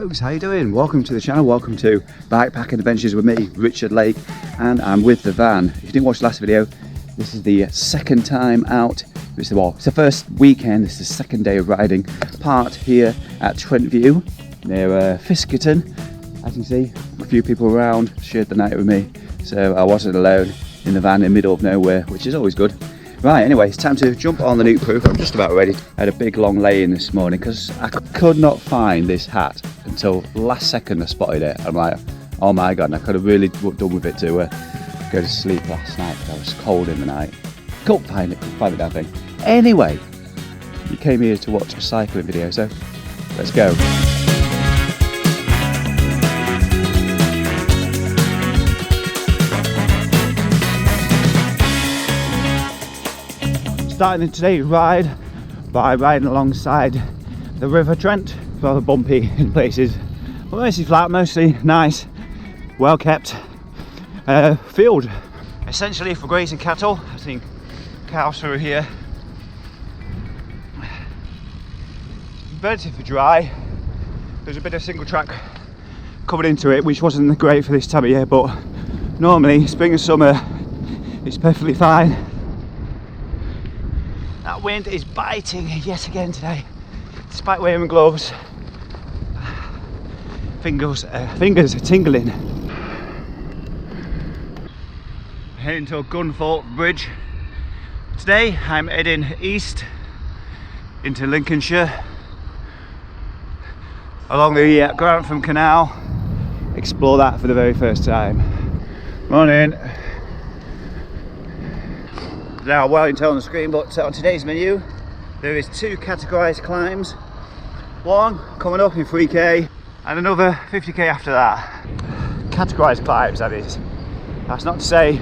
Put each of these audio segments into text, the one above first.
folks, how you doing? Welcome to the channel, welcome to Bikepacking Adventures with me, Richard Lake, and I'm with the van. If you didn't watch the last video, this is the second time out. It's the first weekend, this is the second day of riding. Part here at Trent View, near Fiskerton. As you can see, a few people around, shared the night with me, so I wasn't alone in the van in the middle of nowhere, which is always good. Right, anyway, it's time to jump on the new proof. I'm just about ready. I had a big long lay-in this morning because I could not find this hat until last second I spotted it. I'm like, oh my god, and I could have really done with it to go to sleep last night because I was cold in the night. Couldn't find the damn thing. Anyway, you came here to watch a cycling video, so let's go. Starting today's ride by riding alongside the River Trent, rather bumpy in places, but mostly flat, mostly nice, well kept field. Essentially for grazing cattle. I've seen cows through here. Relatively dry. There's a bit of single track coming into it, which wasn't great for this time of year, but normally spring and summer it's perfectly fine. That wind is biting yet again today, despite wearing gloves. Fingers are tingling. Heading to Duckthorpe Bridge. Today I'm heading east into Lincolnshire along the Grantham Canal. Explore that for the very first time. Morning. Now, well, you can tell on the screen, but on today's menu there is 2 categorised climbs. One coming up in 3k and another 50k after that. Categorised climbs, that is. That's not to say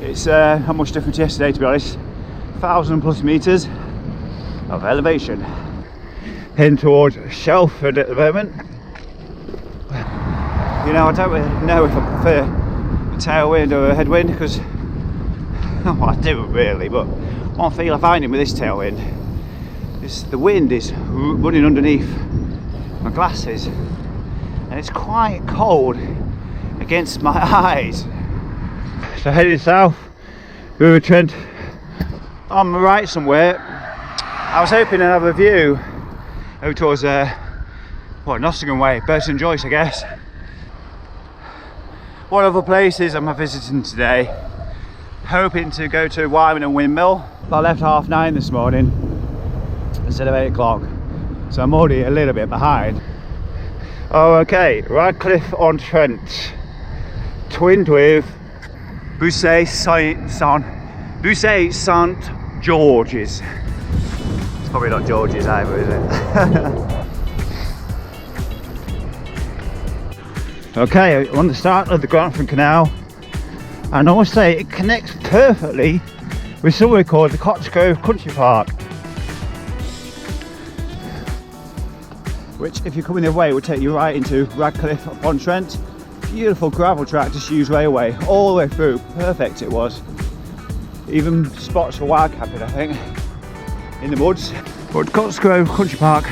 it's not much different to yesterday, to be honest. 1,000+ metres of elevation. Heading towards Shelford at the moment. You know, I don't really know if I prefer a tailwind or a headwind, because well, I do really, but one feel I find with this tailwind is the wind is running underneath my glasses and it's quite cold against my eyes. So heading south, River Trent on the right somewhere. I was hoping to have a view over towards Nottingham way, Burton Joyce I guess. One of the places I'm visiting today, hoping to go to Wyman and Windmill, but I left 9:30 this morning instead of 8 o'clock, so I'm already a little bit behind. Oh, okay, Radcliffe-upon Trent, twinned with Bussey St George's. It's probably not George's either, is it? Okay, on the start of the Grantham Canal, and I must say it connects perfectly with somewhere called the Cotgrave Country Park, which, if you're coming the other way, would take you right into Radcliffe-upon Trent. Beautiful gravel track, disused railway all the way through. Perfect it was. Even spots for wild camping, I think, in the woods. But Cotgrave Country Park,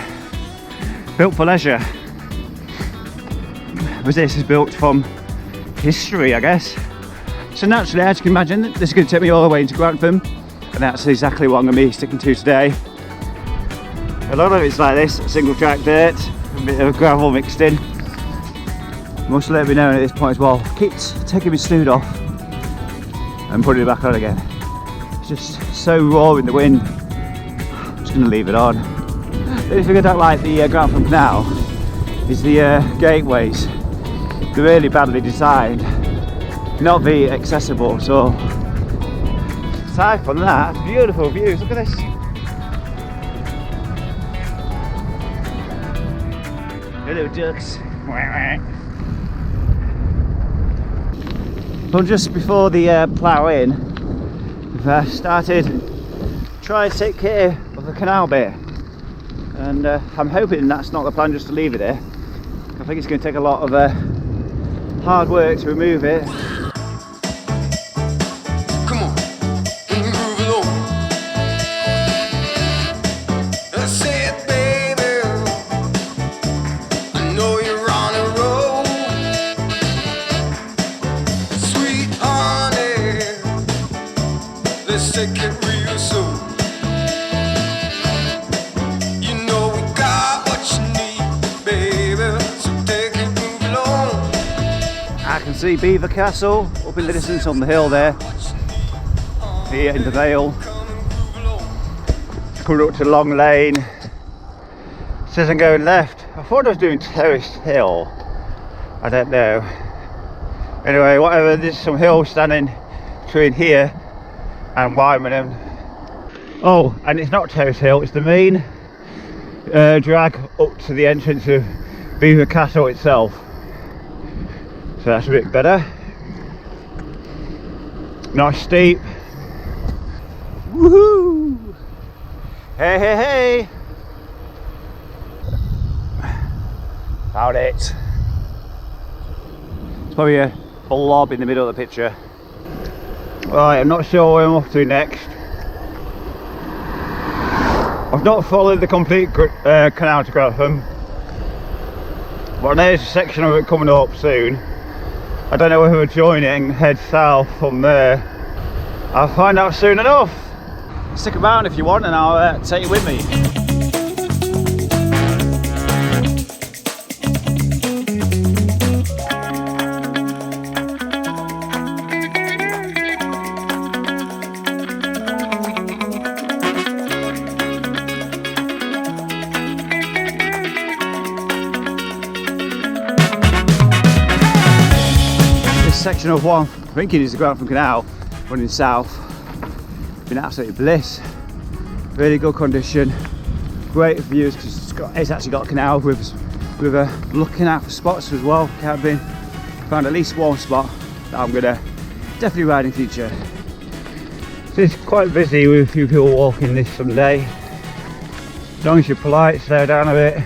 built for leisure. But this is built from history, I guess. So naturally, as you can imagine, this is going to take me all the way into Grantham, and that's exactly what I'm going to be sticking to today. A lot of it's like this, single track dirt, a bit of gravel mixed in. Must let me know at this point as well. Keeps taking my snood off and putting it back on again. It's just so raw in the wind. I'm just going to leave it on. The only thing I don't like the Grantham Canal is the gateways. They're really badly designed. Not very accessible, so aside from that, beautiful views. Look at this. Hello ducks. Well, just before the plough in, we've started trying to take care of the canal bit, and I'm hoping that's not the plan, just to leave it there. I think it's going to take a lot of hard work to remove it. I said, baby, I know see Belvior Castle up in the distance on the hill there, here in the Vale. Coming up to Long Lane. It says I'm going left. I thought I was doing Terrace Hill. I don't know. Anyway, whatever, there's some hills standing between here and Wyman. Oh, and it's not Terrace Hill, it's the main drag up to the entrance of Belvoir Castle itself. So that's a bit better. Nice steep. Woohoo! Hey, hey, hey! Found it. It's probably a blob in the middle of the picture. Right, I'm not sure where I'm off to next. I've not followed the complete canal to Grantham, but there's a section of it coming up soon. I don't know whether we'll join it and head south from there. I'll find out soon enough. Stick around if you want and I'll take you with me. Section of one, I think it is the Grantham Canal, running south. Been absolutely bliss. Really good condition, great views because it's actually got a canal with river looking out for spots as well. Camping, found at least one spot that I'm gonna definitely ride in future. So it's quite busy with a few people walking this Sunday. As long as you're polite, slow down a bit.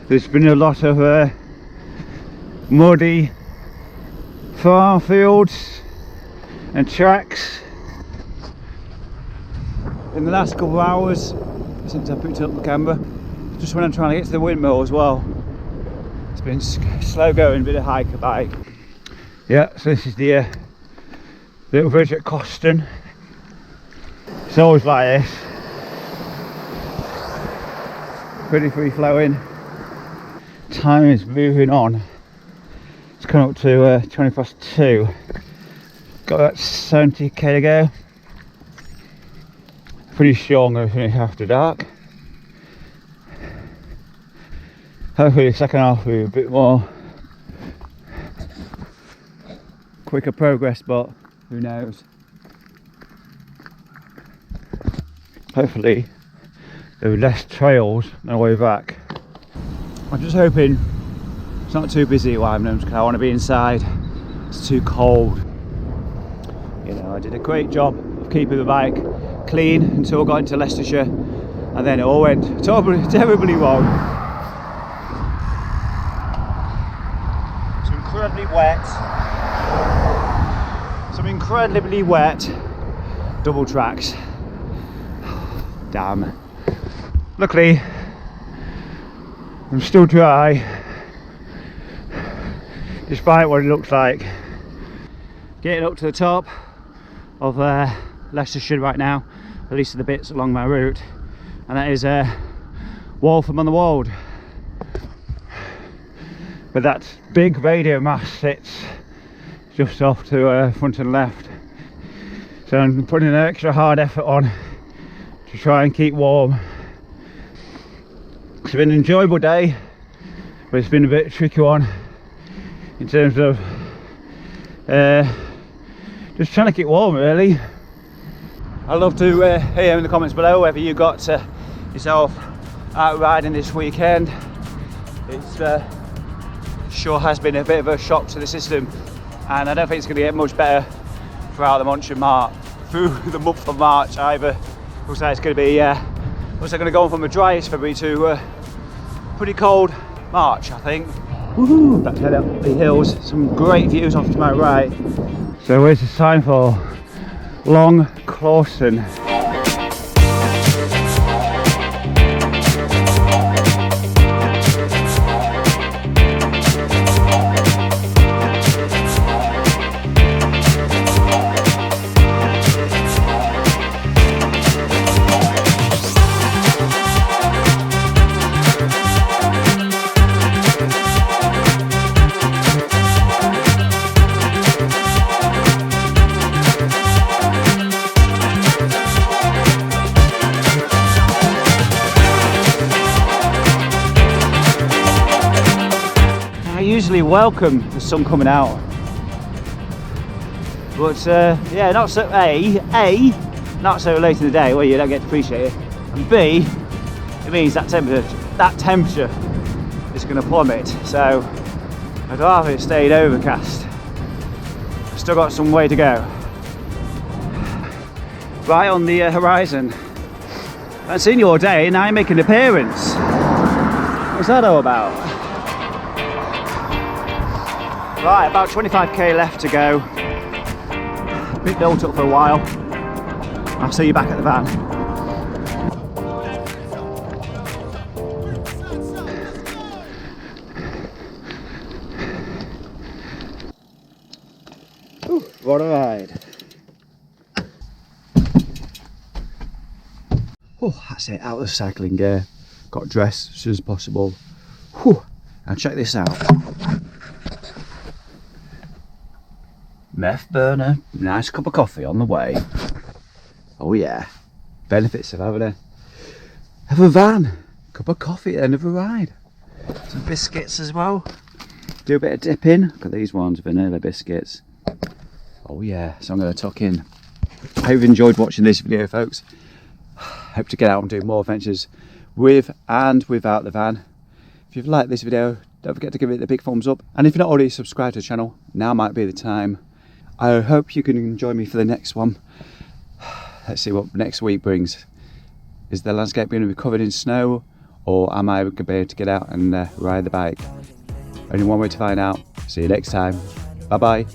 There's been a lot of muddy farm fields and tracks in the last couple of hours since I picked up the camera. Just when I'm trying to get to the windmill as well. It's been slow going, bit of hike a bike. Yeah, so this is the little bridge at Coston. It's always like this. Pretty free flowing. Time is moving on. It's coming up to 20 past 2. Got about 70k to go. Pretty sure I'm going to finish after dark. Hopefully the second half will be a bit more quicker progress, but who knows. Hopefully there will be less trails on the way back. I'm just hoping it's not too busy at Wyman because I want to be inside. It's too cold. You know, I did a great job of keeping the bike clean until I got into Leicestershire, and then it all went terribly wrong. Some incredibly wet double tracks. Damn. Luckily, I'm still dry, despite what it looks like. Getting up to the top of Leicestershire right now, at least the bits along my route, and that is Waltham on the Wold. But that big radio mast sits just off to front and left, so I'm putting an extra hard effort on to try and keep warm. It's been an enjoyable day, but it's been a bit tricky one in terms of just trying to keep warm really. I'd love to hear in the comments below whether you got yourself out riding this weekend. It's sure has been a bit of a shock to the system, and I don't think it's going to get much better throughout the month of March either. Looks like it's going to be looks like going to go on from a driest February to pretty cold March, I think. Woohoo! Back to head up the hills. Some great views off to my right. So where's the sign for Long Clawson? usually welcome the sun coming out, but yeah, not so not so late in the day where you don't get to appreciate it, and B, it means that temperature is going to plummet. So I'd rather it stayed overcast. I've still got some way to go. Right on the horizon. I haven't seen you all day, and now you make an appearance. What's that all about? Right, about 25k left to go. Been built up for a while. I'll see you back at the van. Ooh, what a ride. Oh, that's it, out of the cycling gear. Got dressed as soon as possible. Whew. Now check this out. Meth burner, nice cup of coffee on the way. Oh yeah, benefits of having a van. Cup of coffee at the end of a ride. Some biscuits as well. Do a bit of dipping. Look at these ones, vanilla biscuits. Oh yeah, so I'm going to tuck in. I hope you've enjoyed watching this video, folks. Hope to get out and do more adventures with and without the van. If you've liked this video, don't forget to give it a big thumbs up. And if you're not already subscribed to the channel, now might be the time. I hope you can join me for the next one. Let's see what next week brings. Is the landscape going to be covered in snow, or am I going to be able to get out and ride the bike? Only one way to find out. See you next time. Bye bye.